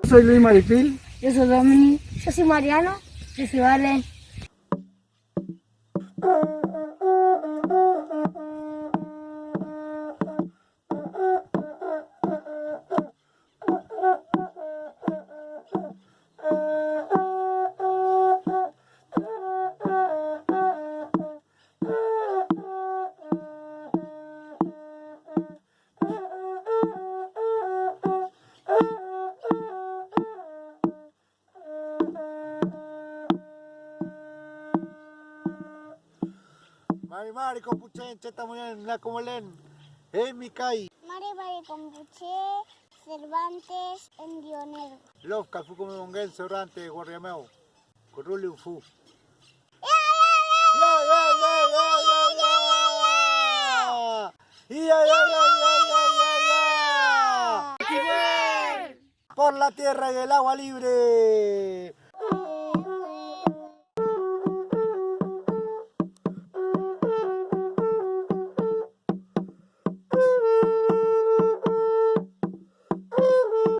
Soy Luis Maripil. Yo soy Dominic. Yo soy Mariano. Yo soy Vale. Mari kompuchen chetamuyan la comolen. Mikai. Mari kompuche Cervantes en Dionero. Love kafu como mongen Cervantes Guarriameo. Corruli ufu. Por la tierra y el agua libre.